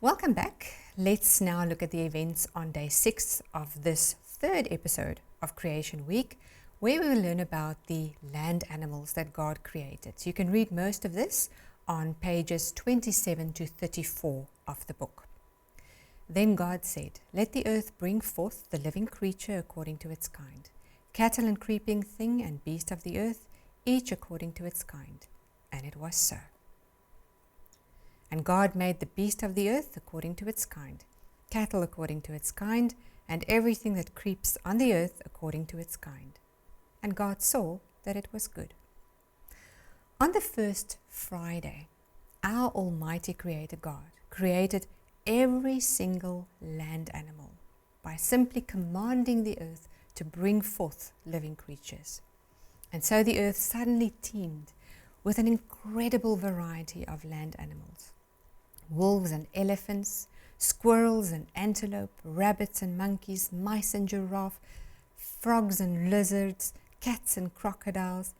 Welcome back. Let's now look at the events on day 6 of this third episode of Creation Week, where we will learn about the land animals that God created. So you can read most of this on pages 27 to 34 of the book. Then God said, "Let the earth bring forth the living creature according to its kind, cattle and creeping thing and beast of the earth, each according to its kind." And it was so. And God made the beast of the earth according to its kind, cattle according to its kind, and everything that creeps on the earth according to its kind. And God saw that it was good. On the first Friday, our Almighty Creator God created every single land animal by simply commanding the earth to bring forth living creatures. And so the earth suddenly teemed with an incredible variety of land animals. Wolves and elephants, squirrels and antelope, rabbits and monkeys, mice and giraffe, frogs and lizards, cats and crocodiles.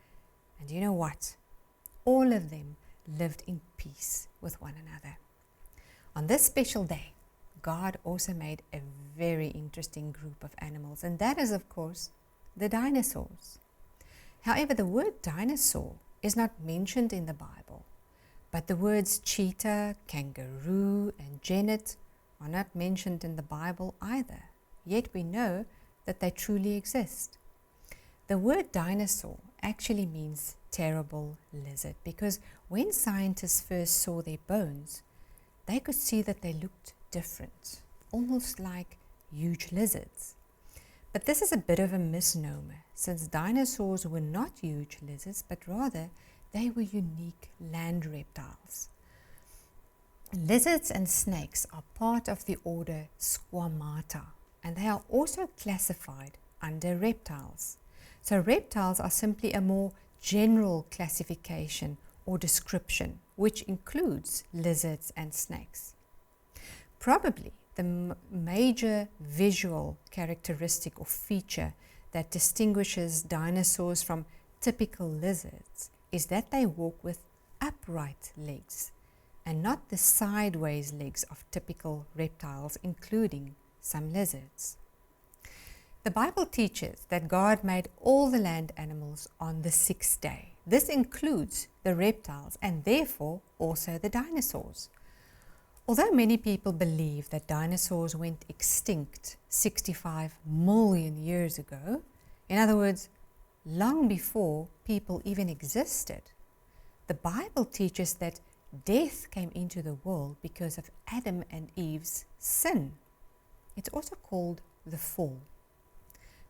And you know what? All of them lived in peace with one another. On this special day, God also made a very interesting group of animals, and that is, of course, the dinosaurs. However, the word dinosaur is not mentioned in the Bible, but the words cheetah, kangaroo, and genet are not mentioned in the Bible either, yet we know that they truly exist. The word dinosaur actually means terrible lizard, because when scientists first saw their bones, they could see that they looked different, almost like huge lizards. But this is a bit of a misnomer, since dinosaurs were not huge lizards, but rather they were unique land reptiles. Lizards and snakes are part of the order Squamata, and they are also classified under reptiles. So reptiles are simply a more general classification or description, which includes lizards and snakes. Probably the major visual characteristic or feature that distinguishes dinosaurs from typical lizards is that they walk with upright legs and not the sideways legs of typical reptiles, including some lizards. The Bible teaches that God made all the land animals on the 6th day. This includes the reptiles and therefore also the dinosaurs. Although many people believe that dinosaurs went extinct 65 million years ago, in other words, long before people even existed, the Bible teaches that death came into the world because of Adam and Eve's sin. It's also called the fall.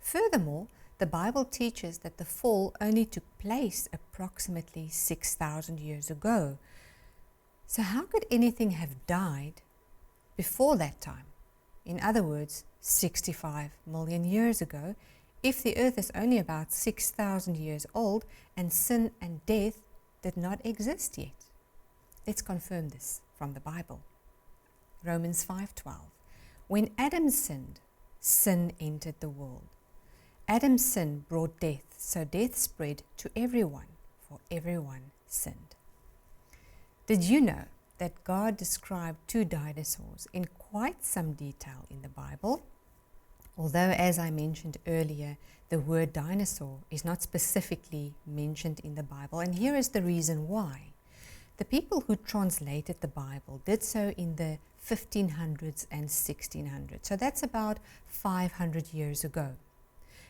Furthermore, the Bible teaches that the fall only took place approximately 6,000 years ago. So how could anything have died before that time? In other words, 65 million years ago, if the earth is only about 6,000 years old and sin and death did not exist yet. Let's confirm this from the Bible. Romans 5:12. When Adam sinned, sin entered the world. Adam's sin brought death, so death spread to everyone, for everyone sinned. Did you know that God described 2 dinosaurs in quite some detail in the Bible? Although, as I mentioned earlier, the word dinosaur is not specifically mentioned in the Bible, and here is the reason why. The people who translated the Bible did so in the 1500s and 1600s, so that's about 500 years ago.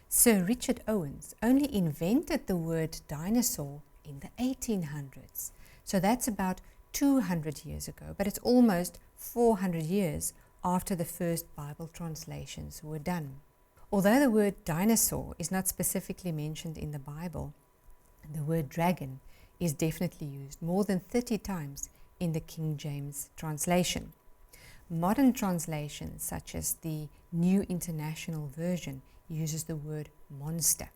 Sir Richard Owens only invented the word dinosaur in the 1800s, so that's about 200 years ago, but it's almost 400 years after the first Bible translations were done. Although the word dinosaur is not specifically mentioned in the Bible, the word dragon is definitely used more than 30 times in the King James translation. Modern translations, such as the New International Version, uses the word monster.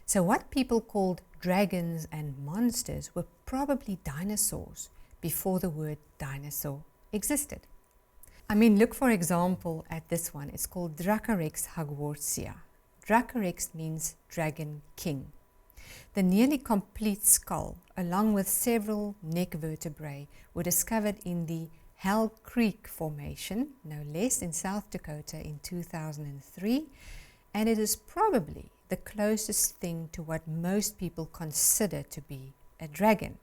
So what people called dragons and monsters were probably dinosaurs before the word dinosaur existed. I mean, look for example at this one. It's called Dracorex hogwartsia. Dracorex means dragon king. The nearly complete skull, along with several neck vertebrae, were discovered in the Hell Creek Formation, no less, in South Dakota in 2003, and it is probably the closest thing to what most people consider to be a dragon.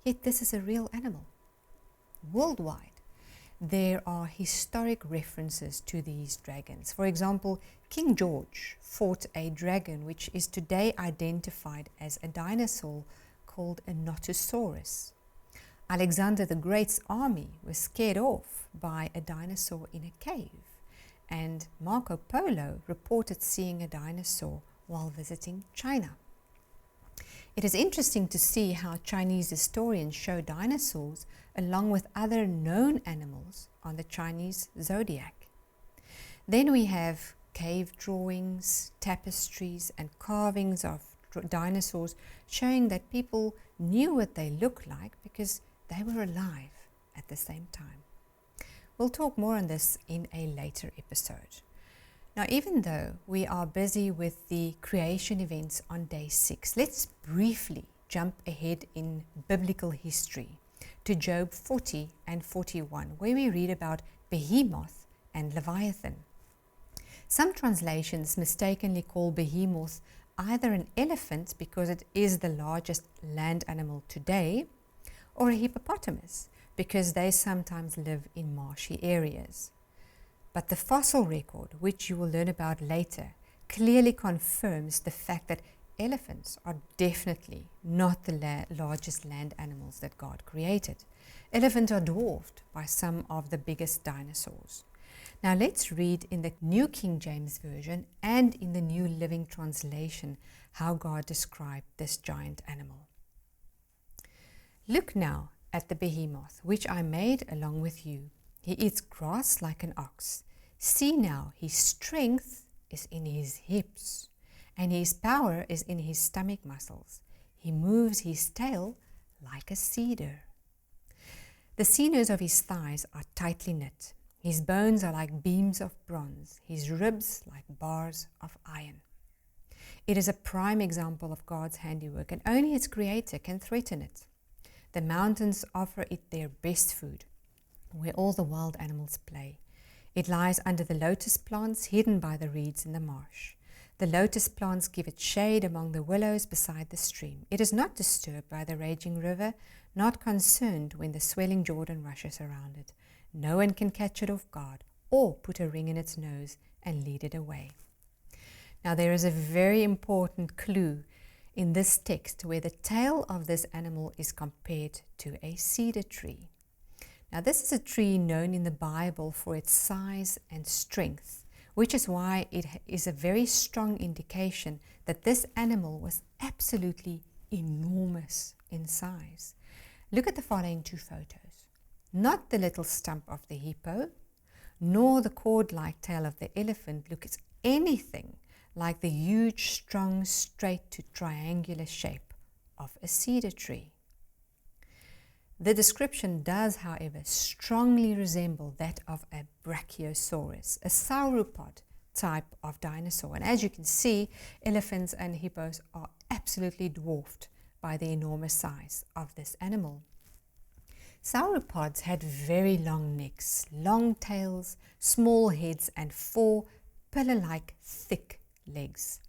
Yet this is a real animal. Worldwide, there are historic references to these dragons. For example, King George fought a dragon which is today identified as a dinosaur called a Notosaurus. Alexander the Great's army was scared off by a dinosaur in a cave, and Marco Polo reported seeing a dinosaur while visiting China. It is interesting to see how Chinese historians show dinosaurs along with other known animals on the Chinese zodiac. Then we have cave drawings, tapestries, and carvings of dinosaurs showing that people knew what they looked like because they were alive at the same time. We'll talk more on this in a later episode. Now, even though we are busy with the creation events on day 6, let's briefly jump ahead in biblical history to Job 40 and 41, where we read about Behemoth and Leviathan. Some translations mistakenly call Behemoth either an elephant because it is the largest land animal today, or a hippopotamus because they sometimes live in marshy areas. But the fossil record, which you will learn about later, clearly confirms the fact that elephants are definitely not the largest land animals that God created. Elephants are dwarfed by some of the biggest dinosaurs. Now let's read in the New King James Version and in the New Living Translation how God described this giant animal. Look now at the behemoth, which I made along with you. He eats grass like an ox. See now, his strength is in his hips, and his power is in his stomach muscles. He moves his tail like a cedar. The sinews of his thighs are tightly knit. His bones are like beams of bronze, his ribs like bars of iron. It is a prime example of God's handiwork, and only its creator can threaten it. The mountains offer it their best food, where all the wild animals play. It lies under the lotus plants, hidden by the reeds in the marsh. The lotus plants give it shade among the willows beside the stream. It is not disturbed by the raging river, not concerned when the swelling Jordan rushes around it. No one can catch it off guard or put a ring in its nose and lead it away. Now there is a very important clue in this text where the tail of this animal is compared to a cedar tree. Now this is a tree known in the Bible for its size and strength, which is why it is a very strong indication that this animal was absolutely enormous in size. Look at the following two photos. Not the little stump of the hippo, nor the cord-like tail of the elephant looks anything like the huge, strong, straight to triangular shape of a cedar tree. The description does, however, strongly resemble that of a brachiosaurus, a sauropod type of dinosaur. And as you can see, elephants and hippos are absolutely dwarfed by the enormous size of this animal. Sauropods had very long necks, long tails, small heads, and 4 pillar-like thick legs.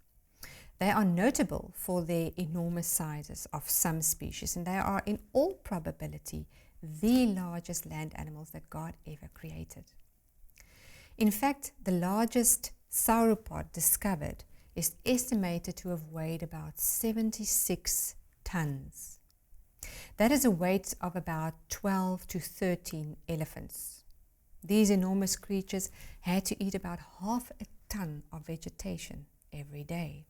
They are notable for their enormous sizes of some species, and they are in all probability the largest land animals that God ever created. In fact, the largest sauropod discovered is estimated to have weighed about 76 tons. That is a weight of about 12 to 13 elephants. These enormous creatures had to eat about half a ton of vegetation every day.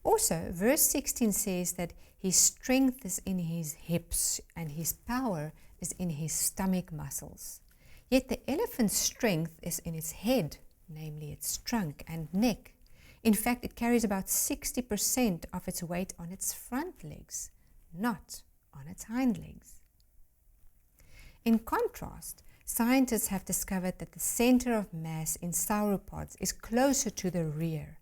Also, verse 16 says that his strength is in his hips and his power is in his stomach muscles. Yet the elephant's strength is in its head, namely its trunk and neck. In fact, it carries about 60% of its weight on its front legs, not on its hind legs. In contrast, scientists have discovered that the center of mass in sauropods is closer to the rear,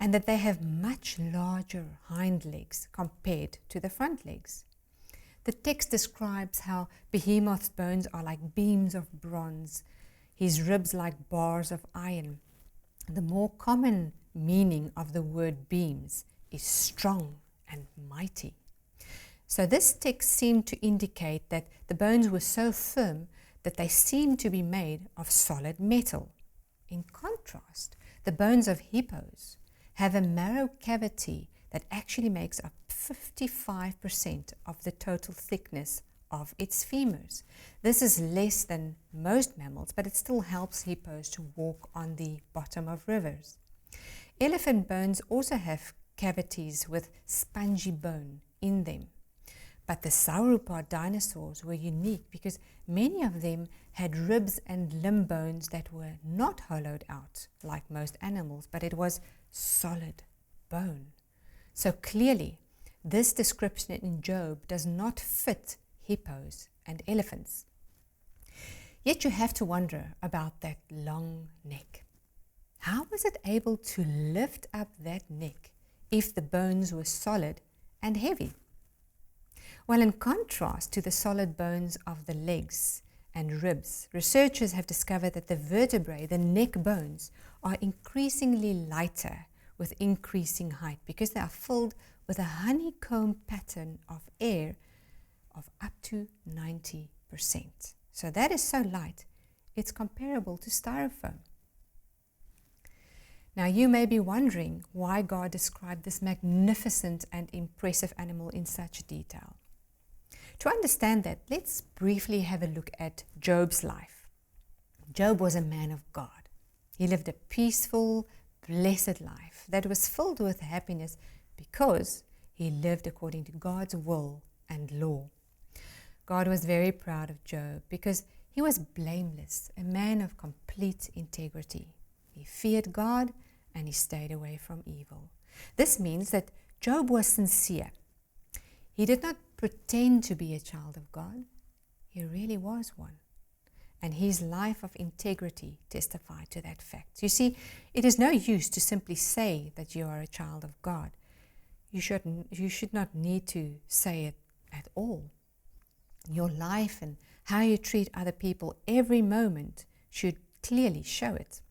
and that they have much larger hind legs compared to the front legs. The text describes how Behemoth's bones are like beams of bronze, his ribs like bars of iron. The more common meaning of the word beams is strong and mighty. So this text seemed to indicate that the bones were so firm that they seemed to be made of solid metal. In contrast, the bones of hippos have a marrow cavity that actually makes up 55% of the total thickness of its femurs. This is less than most mammals, but it still helps hippos to walk on the bottom of rivers. Elephant bones also have cavities with spongy bone in them. But the sauropod dinosaurs were unique because many of them had ribs and limb bones that were not hollowed out like most animals, but it was solid bone. So clearly, this description in Job does not fit hippos and elephants. Yet you have to wonder about that long neck. How was it able to lift up that neck if the bones were solid and heavy? Well, in contrast to the solid bones of the legs and ribs, researchers have discovered that the vertebrae, the neck bones, are increasingly lighter with increasing height because they are filled with a honeycomb pattern of air of up to 90%. So that is so light, it's comparable to styrofoam. Now you may be wondering why God described this magnificent and impressive animal in such detail. To understand that, let's briefly have a look at Job's life. Job was a man of God. He lived a peaceful, blessed life that was filled with happiness because he lived according to God's will and law. God was very proud of Job because he was blameless, a man of complete integrity. He feared God and he stayed away from evil. This means that Job was sincere. He did not pretend to be a child of God. He really was one. And his life of integrity testified to that fact. You see, it is no use to simply say that you are a child of God. You should not need to say it at all. Your life and how you treat other people every moment should clearly show it.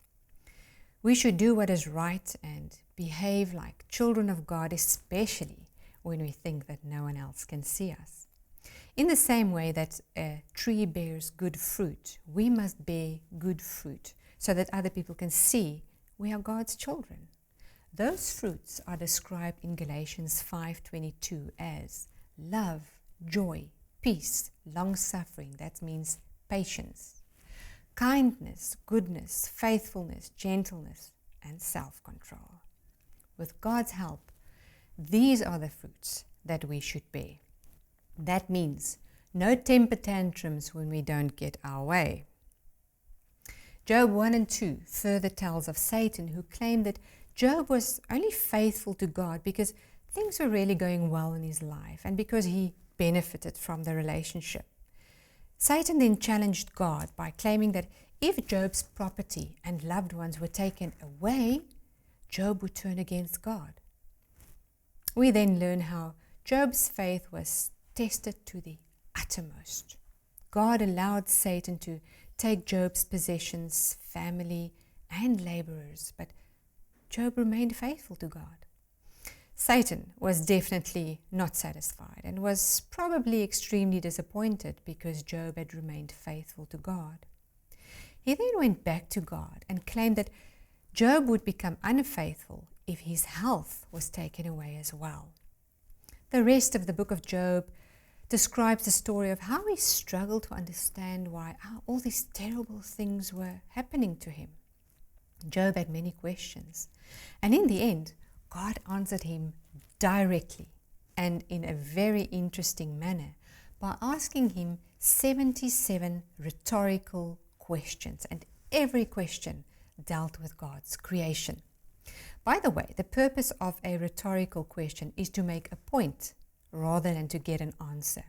We should do what is right and behave like children of God, especially when we think that no one else can see us. In the same way that a tree bears good fruit, we must bear good fruit so that other people can see we are God's children. Those fruits are described in Galatians 5:22 as love, joy, peace, long-suffering, that means patience, kindness, goodness, faithfulness, gentleness, and self-control. With God's help, these are the fruits that we should bear. That means no temper tantrums when we don't get our way. Job 1 and 2 further tells of Satan, who claimed that Job was only faithful to God because things were really going well in his life and because he benefited from the relationship. Satan then challenged God by claiming that if Job's property and loved ones were taken away, Job would turn against God. We then learn how Job's faith was tested to the uttermost. God allowed Satan to take Job's possessions, family, and laborers, but Job remained faithful to God. Satan was definitely not satisfied and was probably extremely disappointed because Job had remained faithful to God. He then went back to God and claimed that Job would become unfaithful if his health was taken away as well. The rest of the book of Job describes the story of how he struggled to understand why all these terrible things were happening to him. Job had many questions, and in the end, God answered him directly and in a very interesting manner by asking him 77 rhetorical questions, and every question dealt with God's creation. By the way, the purpose of a rhetorical question is to make a point rather than to get an answer.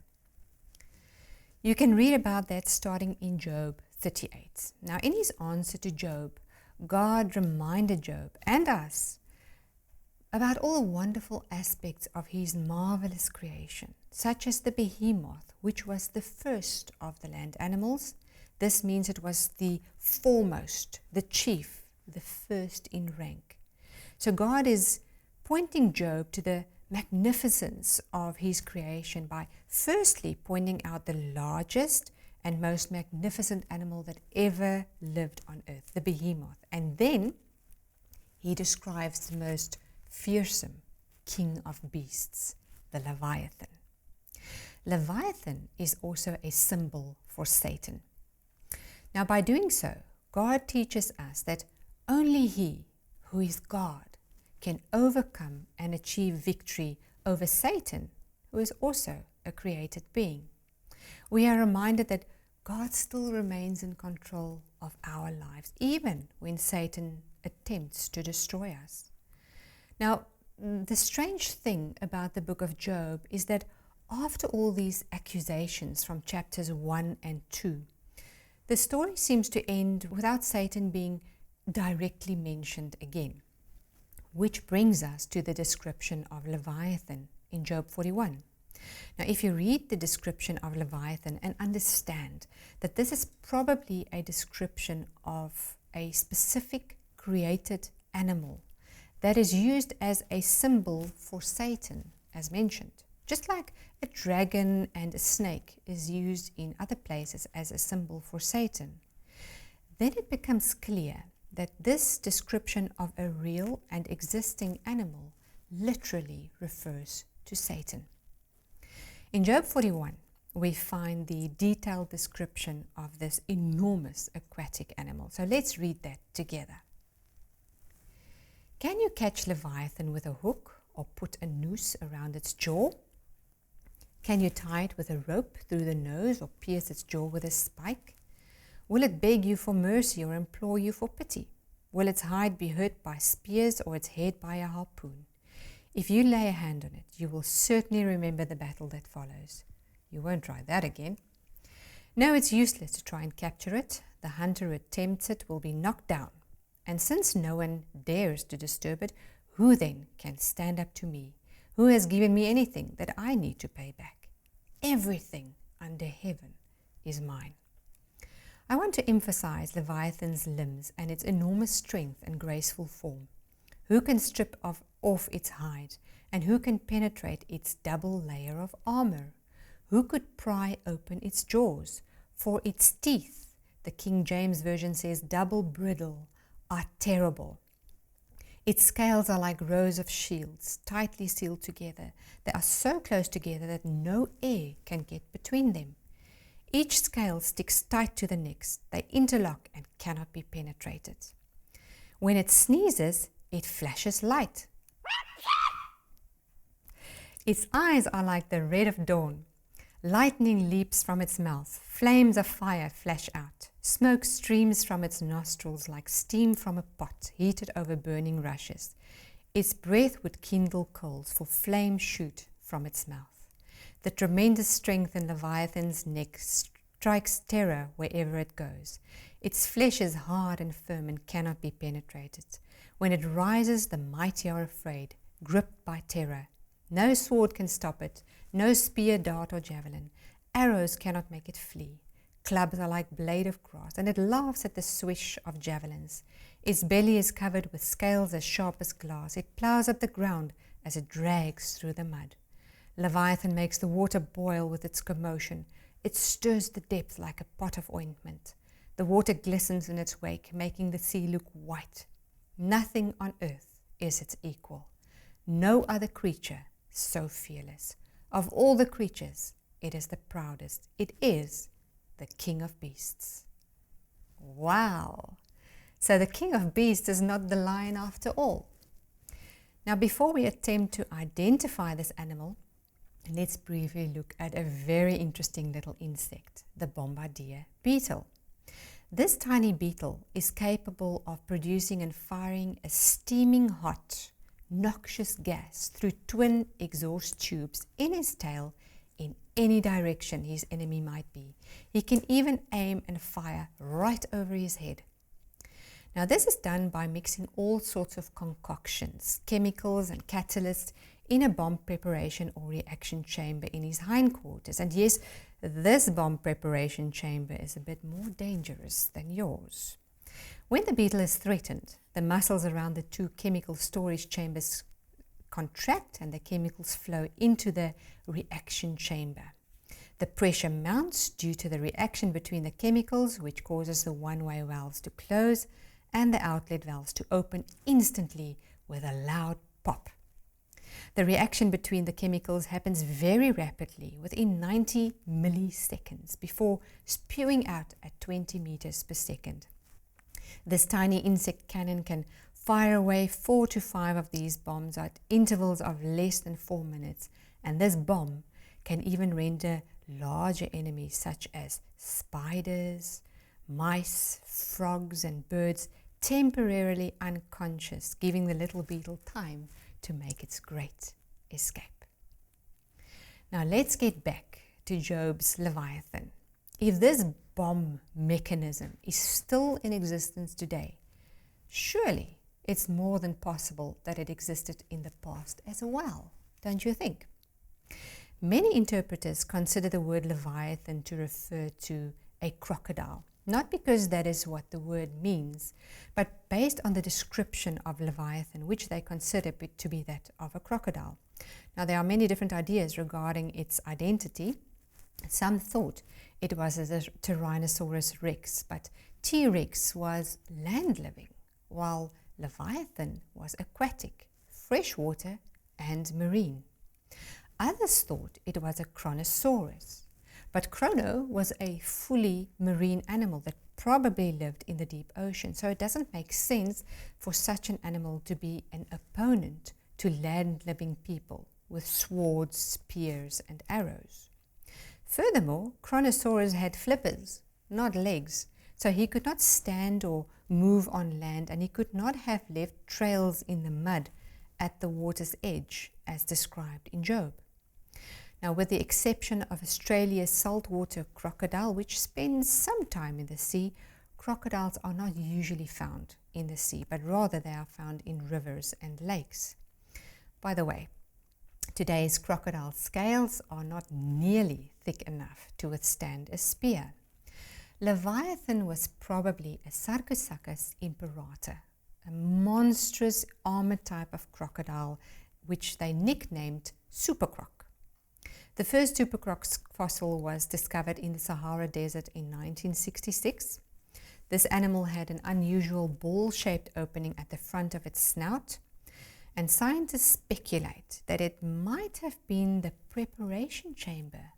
You can read about that starting in Job 38. Now, in his answer to Job, God reminded Job and us about all the wonderful aspects of his marvelous creation, such as the behemoth, which was the first of the land animals. This means it was the foremost, the chief, the first in rank. So God is pointing Job to the magnificence of his creation by firstly pointing out the largest and most magnificent animal that ever lived on earth, the behemoth. And then he describes the most fearsome king of beasts, the Leviathan. Leviathan is also a symbol for Satan. Now, by doing so, God teaches us that only He, who is God, can overcome and achieve victory over Satan, who is also a created being. We are reminded that God still remains in control of our lives, even when Satan attempts to destroy us. Now, the strange thing about the book of Job is that after all these accusations from chapters 1 and 2, the story seems to end without Satan being directly mentioned again, which brings us to the description of Leviathan in Job 41. Now, if you read the description of Leviathan and understand that this is probably a description of a specific created animal that is used as a symbol for Satan, as mentioned, just like a dragon and a snake is used in other places as a symbol for Satan, then it becomes clear that this description of a real and existing animal literally refers to Satan. In Job 41, we find the detailed description of this enormous aquatic animal. So let's read that together. Can you catch Leviathan with a hook or put a noose around its jaw? Can you tie it with a rope through the nose or pierce its jaw with a spike? Will it beg you for mercy or implore you for pity? Will its hide be hurt by spears or its head by a harpoon? If you lay a hand on it, you will certainly remember the battle that follows. You won't try that again. No, it's useless to try and capture it. The hunter who attempts it will be knocked down. And since no one dares to disturb it, who then can stand up to me? Who has given me anything that I need to pay back? Everything under heaven is mine. I want to emphasize Leviathan's limbs and its enormous strength and graceful form. Who can strip off its hide, and who can penetrate its double layer of armor? Who could pry open its jaws? For its teeth, the King James Version says, double brittle, are terrible. Its scales are like rows of shields, tightly sealed together. They are so close together that no air can get between them. Each scale sticks tight to the next. They interlock and cannot be penetrated. When it sneezes, it flashes light. Its eyes are like the red of dawn. Lightning leaps from its mouth. Flames of fire flash out. Smoke streams from its nostrils like steam from a pot heated over burning rushes. Its breath would kindle coals, for flames shoot from its mouth. The tremendous strength in Leviathan's neck strikes terror wherever it goes. Its flesh is hard and firm and cannot be penetrated. When it rises, the mighty are afraid, gripped by terror. No sword can stop it, no spear, dart, or javelin. Arrows cannot make it flee. Clubs are like blade of grass, and it laughs at the swish of javelins. Its belly is covered with scales as sharp as glass. It plows up the ground as it drags through the mud. Leviathan makes the water boil with its commotion. It stirs the depth like a pot of ointment. The water glistens in its wake, making the sea look white. Nothing on earth is its equal. No other creature so fearless. Of all the creatures, it is the proudest. It is the king of beasts. Wow! So the king of beasts is not the lion after all. Now, before we attempt to identify this animal, let's briefly look at a very interesting little insect, the bombardier beetle. This tiny beetle is capable of producing and firing a steaming hot, noxious gas through twin exhaust tubes in his tail in any direction his enemy might be. He can even aim and fire right over his head. Now this is done by mixing all sorts of concoctions, chemicals and catalysts in a bomb preparation or reaction chamber in his hindquarters. And yes, this bomb preparation chamber is a bit more dangerous than yours. When the beetle is threatened, the muscles around the two chemical storage chambers contract and the chemicals flow into the reaction chamber. The pressure mounts due to the reaction between the chemicals, which causes the one-way valves to close and the outlet valves to open instantly with a loud pop. The reaction between the chemicals happens very rapidly, within 90 milliseconds, before spewing out at 20 meters per second. This tiny insect cannon can fire away 4 to 5 of these bombs at intervals of less than 4 minutes, and this bomb can even render larger enemies such as spiders, mice, frogs and birds temporarily unconscious, giving the little beetle time to make its great escape. Now let's get back to Job's Leviathan. If this bomb mechanism is still in existence today, surely it's more than possible that it existed in the past as well, don't you think? Many interpreters consider the word Leviathan to refer to a crocodile, not because that is what the word means, but based on the description of Leviathan, which they consider to be that of a crocodile. Now, there are many different ideas regarding its identity. Some thought it was a Tyrannosaurus rex, but T-Rex was land-living, while Leviathan was aquatic, freshwater and marine. Others thought it was a Chronosaurus, but Chrono was a fully marine animal that probably lived in the deep ocean, so it doesn't make sense for such an animal to be an opponent to land-living people with swords, spears and arrows. Furthermore, Chronosaurus had flippers, not legs, so he could not stand or move on land, and he could not have left trails in the mud at the water's edge as described in Job. Now, with the exception of Australia's saltwater crocodile, which spends some time in the sea, crocodiles are not usually found in the sea, but rather they are found in rivers and lakes. By the way, today's crocodile scales are not nearly thick enough to withstand a spear. Leviathan was probably a Sarcosuchus imperator, a monstrous armored type of crocodile which they nicknamed supercroc. The first supercroc fossil was discovered in the Sahara Desert in 1966. This animal had an unusual ball-shaped opening at the front of its snout, and scientists speculate that it might have been the preparation chamber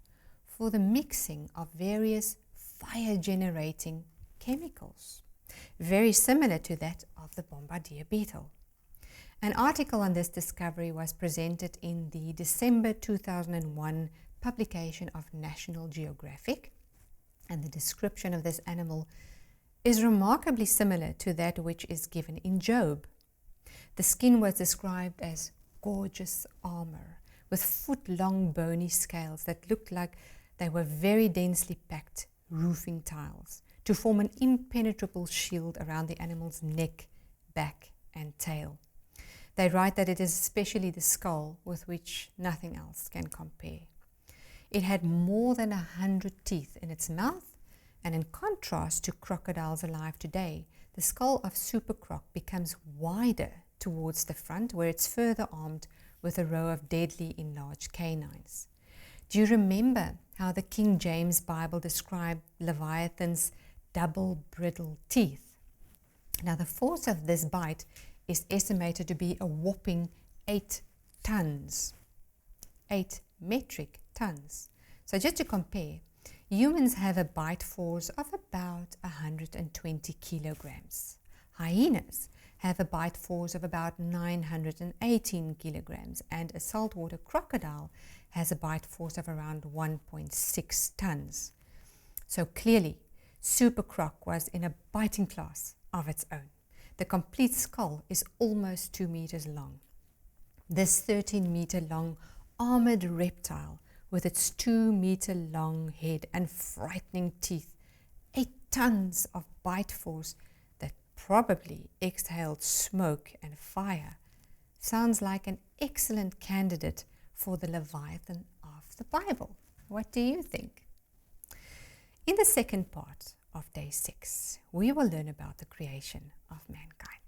for the mixing of various fire-generating chemicals, very similar to that of the bombardier beetle. An article on this discovery was presented in the December 2001 publication of National Geographic, and the description of this animal is remarkably similar to that which is given in Job. The skin was described as gorgeous armor, with foot-long bony scales that looked like they were very densely packed roofing tiles to form an impenetrable shield around the animal's neck, back and tail. They write that it is especially the skull with which nothing else can compare. It had more than 100 teeth in its mouth, and in contrast to crocodiles alive today, the skull of supercroc becomes wider towards the front, where it's further armed with a row of deadly enlarged canines. Do you remember how the King James Bible described Leviathan's double brittle teeth? Now, the force of this bite is estimated to be a whopping 8 tons, 8 metric tons. So just to compare, humans have a bite force of about 120 kilograms. Hyenas have a bite force of about 918 kilograms, and a saltwater crocodile has a bite force of around 1.6 tons. So clearly, supercroc was in a biting class of its own. The complete skull is almost 2 meters long. This 13-meter long armored reptile, with its 2-meter long head and frightening teeth, 8 tons of bite force that probably exhaled smoke and fire, sounds like an excellent candidate for the Leviathan of the Bible. What do you think? In the second part of day 6, we will learn about the creation of mankind.